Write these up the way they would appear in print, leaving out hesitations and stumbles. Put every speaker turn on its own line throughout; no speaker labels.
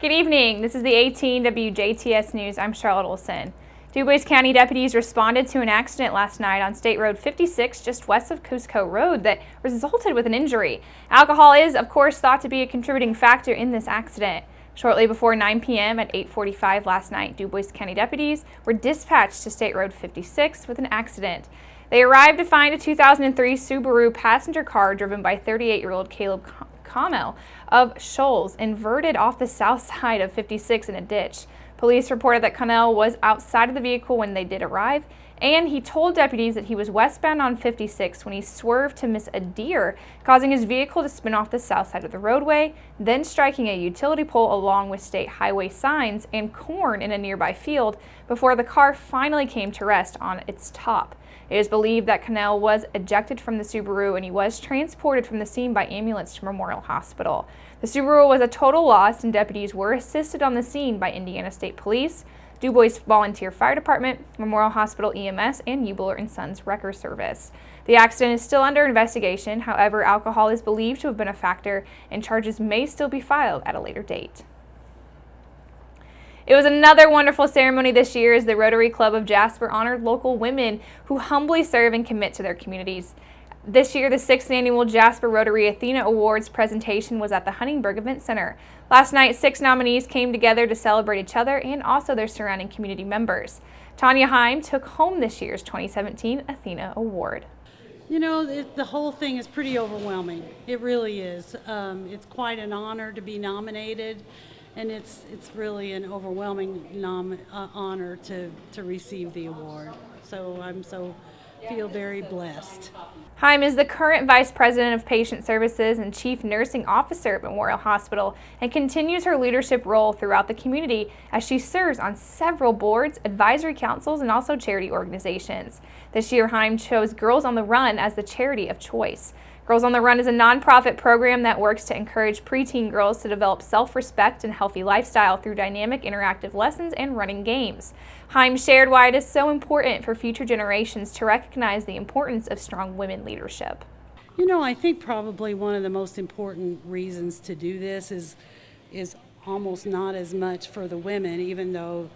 Good evening. This is the 18 WJTS News. I'm Charlotte Olson. DuBois County deputies responded to an accident last night on State Road 56 just west of Cusco Road that resulted with an injury. Alcohol is, of course, thought to be a contributing factor in this accident. Shortly before 9 p.m. at 8:45 last night, DuBois County deputies were dispatched to State Road 56 with an accident. They arrived to find a 2003 Subaru passenger car driven by 38-year-old Caleb Connell of Shoals inverted off the south side of 56 in a ditch. Police reported that Connell was outside of the vehicle when they did arrive, and he told deputies that he was westbound on 56 when he swerved to miss a deer, causing his vehicle to spin off the south side of the roadway, then striking a utility pole along with state highway signs and corn in a nearby field before the car finally came to rest on its top. It is believed that Connell was ejected from the Subaru and he was transported from the scene by ambulance to Memorial Hospital. The Subaru was a total loss and deputies were assisted on the scene by Indiana State Police, DuBois Volunteer Fire Department, Memorial Hospital EMS, and Ubler & Sons Wrecker Service. The accident is still under investigation. However, alcohol is believed to have been a factor and charges may still be filed at a later date. It was another wonderful ceremony this year as the Rotary Club of Jasper honored local women who humbly serve and commit to their communities. This year, the 6th annual Jasper Rotary Athena Awards presentation was at the Huntingburg Event Center. Last night, 6 nominees came together to celebrate each other and also their surrounding community members. Tanya Heim took home this year's 2017 Athena Award.
You know, the whole thing is pretty overwhelming. It really is. It's quite an honor to be nominated. And it's really an overwhelming honor to receive the award. So feel very blessed.
Heim is the current Vice President of Patient Services and Chief Nursing Officer at Memorial Hospital and continues her leadership role throughout the community as she serves on several boards, advisory councils, and also charity organizations. This year, Heim chose Girls on the Run as the charity of choice. Girls on the Run is a nonprofit program that works to encourage preteen girls to develop self-respect and healthy lifestyle through dynamic interactive lessons and running games. Heim shared why it is so important for future generations to recognize the importance of strong women leadership.
You know, I think probably one of the most important reasons to do this is almost not as much for the women, even though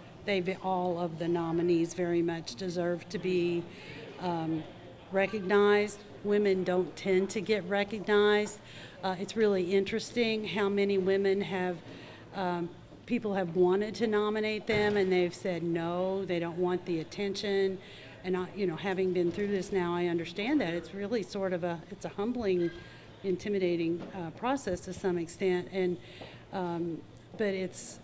all of the nominees very much deserve to be recognized. Women don't tend to get recognized. It's really interesting how many women people have wanted to nominate them and they've said no, they don't want the attention. And having been through this now, I understand that. It's really sort of a humbling, intimidating process to some extent. And but it's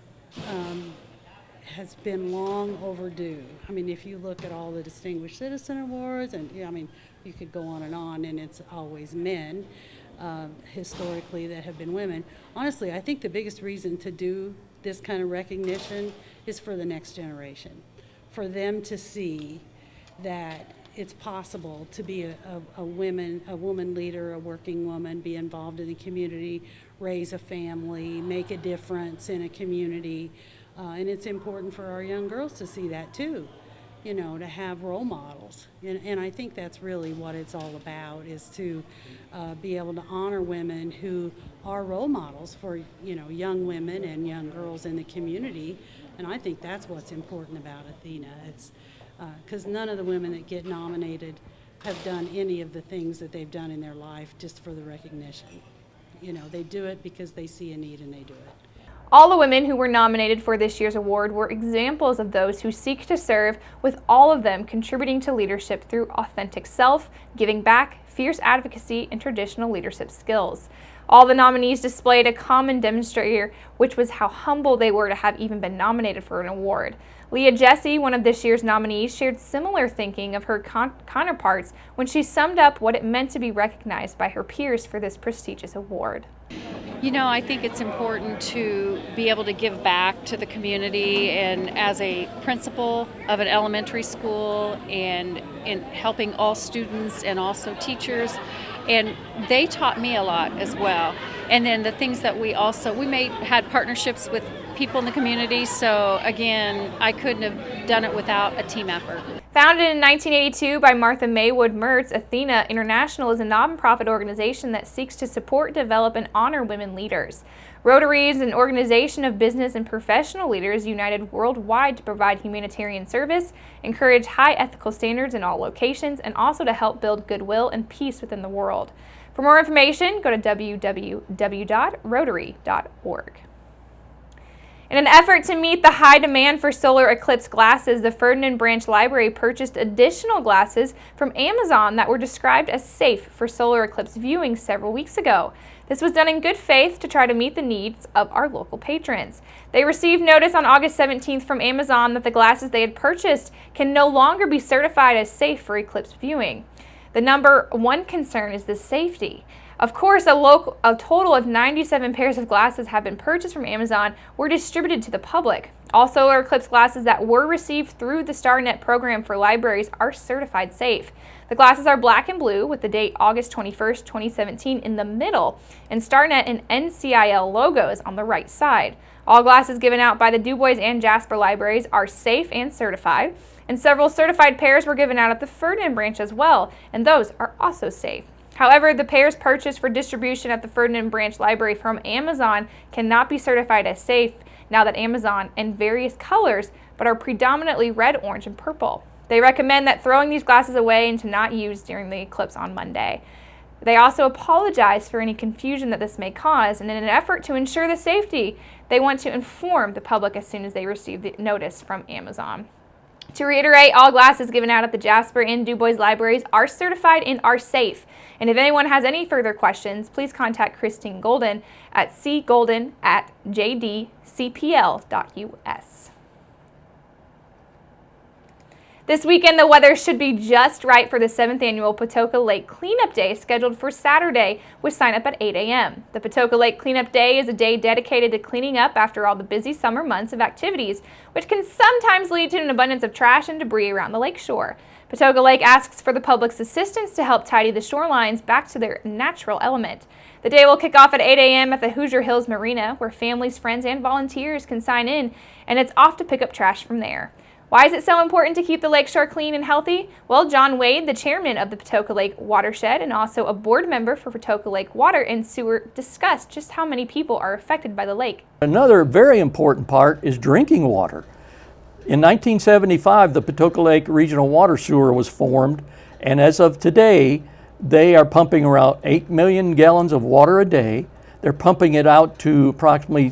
has been long overdue. I mean, if you look at all the Distinguished Citizen Awards, and you could go on, and it's always men, historically, that have been women. Honestly, I think the biggest reason to do this kind of recognition is for the next generation, for them to see that it's possible to be a woman leader, a working woman, be involved in the community, raise a family, make a difference in a community. And it's important for our young girls to see that too, to have role models. And I think that's really what it's all about, is to be able to honor women who are role models for, young women and young girls in the community. And I think that's what's important about Athena. It's because none of the women that get nominated have done any of the things that they've done in their life just for the recognition. They do it because they see a need and they do it.
All the women who were nominated for this year's award were examples of those who seek to serve, with all of them contributing to leadership through authentic self, giving back, fierce advocacy, and traditional leadership skills. All the nominees displayed a common demonstrator, which was how humble they were to have even been nominated for an award. Leah Jesse, one of this year's nominees, shared similar thinking of her counterparts when she summed up what it meant to be recognized by her peers for this prestigious award.
I think it's important to be able to give back to the community, and as a principal of an elementary school and in helping all students and also teachers, and they taught me a lot as well. And then the things that we had partnerships with people in the community, so again, I couldn't have done it without a team effort.
Founded in 1982 by Martha Maywood Mertz, Athena International is a nonprofit organization that seeks to support, develop, and honor women leaders. Rotary is an organization of business and professional leaders united worldwide to provide humanitarian service, encourage high ethical standards in all locations, and also to help build goodwill and peace within the world. For more information, go to www.rotary.org. In an effort to meet the high demand for solar eclipse glasses, the Ferdinand Branch Library purchased additional glasses from Amazon that were described as safe for solar eclipse viewing several weeks ago. This was done in good faith to try to meet the needs of our local patrons. They received notice on August 17th from Amazon that the glasses they had purchased can no longer be certified as safe for eclipse viewing. The number one concern is the safety. Of course, a total of 97 pairs of glasses have been purchased from Amazon were distributed to the public. All solar eclipse glasses that were received through the StarNet program for libraries are certified safe. The glasses are black and blue with the date August 21st, 2017 in the middle, and StarNet and NCIL logos on the right side. All glasses given out by the Du Bois and Jasper libraries are safe and certified, and several certified pairs were given out at the Ferdinand Branch as well, and those are also safe. However, the pairs purchased for distribution at the Ferdinand Branch Library from Amazon cannot be certified as safe now that Amazon in various colors, but are predominantly red, orange, and purple. They recommend that throwing these glasses away and to not use during the eclipse on Monday. They also apologize for any confusion that this may cause, and in an effort to ensure the safety, they want to inform the public as soon as they receive the notice from Amazon. To reiterate, all glasses given out at the Jasper and Du Bois libraries are certified and are safe. And if anyone has any further questions, please contact Christine Golden at cgolden@jdcpl.us. This weekend, the weather should be just right for the 7th annual Patoka Lake Cleanup Day scheduled for Saturday with sign up at 8 a.m. The Patoka Lake Cleanup Day is a day dedicated to cleaning up after all the busy summer months of activities, which can sometimes lead to an abundance of trash and debris around the lakeshore. Patoka Lake asks for the public's assistance to help tidy the shorelines back to their natural element. The day will kick off at 8 a.m. at the Hoosier Hills Marina, where families, friends, and volunteers can sign in, and it's off to pick up trash from there. Why is it so important to keep the lakeshore clean and healthy? Well, John Wade, the chairman of the Patoka Lake Watershed and also a board member for Patoka Lake Water and Sewer, discussed just how many people are affected by the lake.
Another very important part is drinking water. In 1975, the Patoka Lake Regional Water Sewer was formed, and as of today, they are pumping around 8 million gallons of water a day. They're pumping it out to approximately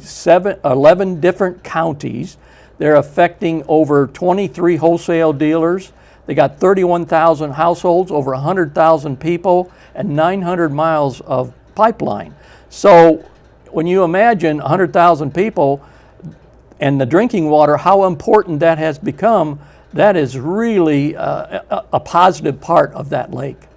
11 different counties. They're affecting over 23 wholesale dealers. They got 31,000 households, over 100,000 people, and 900 miles of pipeline. So when you imagine 100,000 people and the drinking water, how important that has become, that is really a positive part of that lake.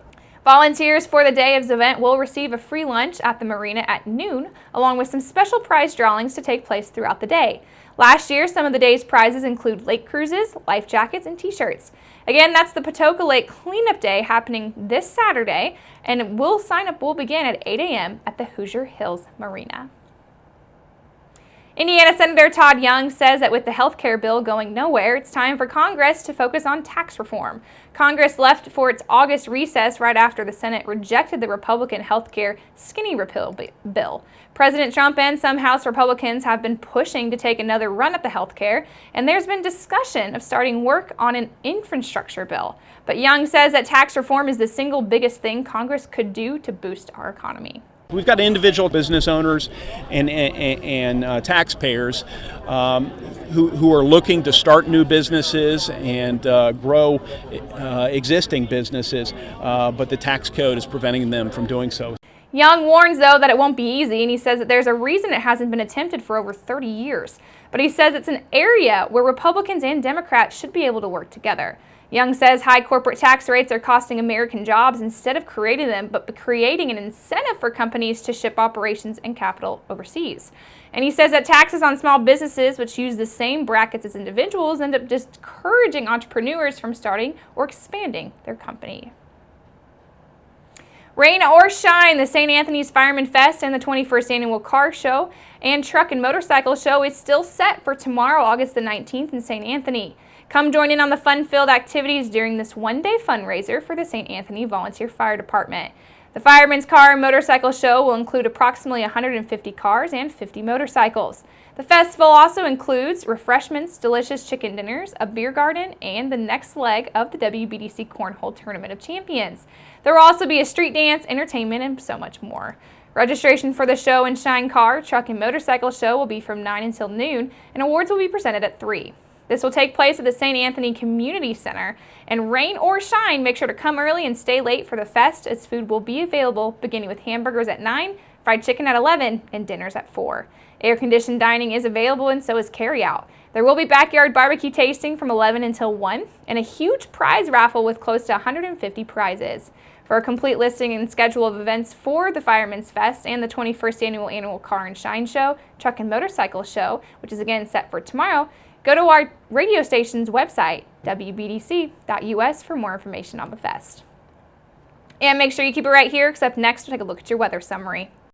Volunteers for the day of the event will receive a free lunch at the marina at noon, along with some special prize drawings to take place throughout the day. Last year, some of the day's prizes include lake cruises, life jackets, and t-shirts. Again, that's the Patoka Lake Cleanup Day happening this Saturday, and sign up will begin at 8 a.m. at the Hoosier Hills Marina. Indiana Senator Todd Young says that with the health care bill going nowhere, it's time for Congress to focus on tax reform. Congress left for its August recess right after the Senate rejected the Republican health care skinny repeal bill. President Trump and some House Republicans have been pushing to take another run at the health care, and there's been discussion of starting work on an infrastructure bill. But Young says that tax reform is the single biggest thing Congress could do to boost our economy.
We've got individual business owners and taxpayers who are looking to start new businesses and grow existing businesses, but the tax code is preventing them from doing so.
Young warns, though, that it won't be easy, and he says that there's a reason it hasn't been attempted for over 30 years. But he says it's an area where Republicans and Democrats should be able to work together. Young says high corporate tax rates are costing American jobs instead of creating them, but creating an incentive for companies to ship operations and capital overseas. And he says that taxes on small businesses, which use the same brackets as individuals, end up discouraging entrepreneurs from starting or expanding their company. Rain or shine, the St. Anthony's Firemens Fest and the 21st Annual Car Show and Truck and Motorcycle Show is still set for tomorrow, August the 19th in St. Anthony. Come join in on the fun-filled activities during this one-day fundraiser for the St. Anthony Volunteer Fire Department. The Firemen's Car and Motorcycle Show will include approximately 150 cars and 50 motorcycles. The festival also includes refreshments, delicious chicken dinners, a beer garden, and the next leg of the WBDC Cornhole Tournament of Champions. There will also be a street dance, entertainment, and so much more. Registration for the Show and Shine Car, Truck, and Motorcycle Show will be from 9 until noon, and awards will be presented at 3. This will take place at the St. Anthony Community Center, and rain or shine, make sure to come early and stay late for the fest, as food will be available beginning with hamburgers at 9, fried chicken at 11, and dinners at 4. Air-conditioned dining is available, and so is carry-out. There will be backyard barbecue tasting from 11 until 1, and a huge prize raffle with close to 150 prizes. For a complete listing and schedule of events for the Firemens Fest and the 21st Annual Car and Shine Show, Truck and Motorcycle Show, which is again set for tomorrow, go to our radio station's website, wbdc.us, for more information on the fest. And make sure you keep it right here, because up next we'll take a look at your weather summary.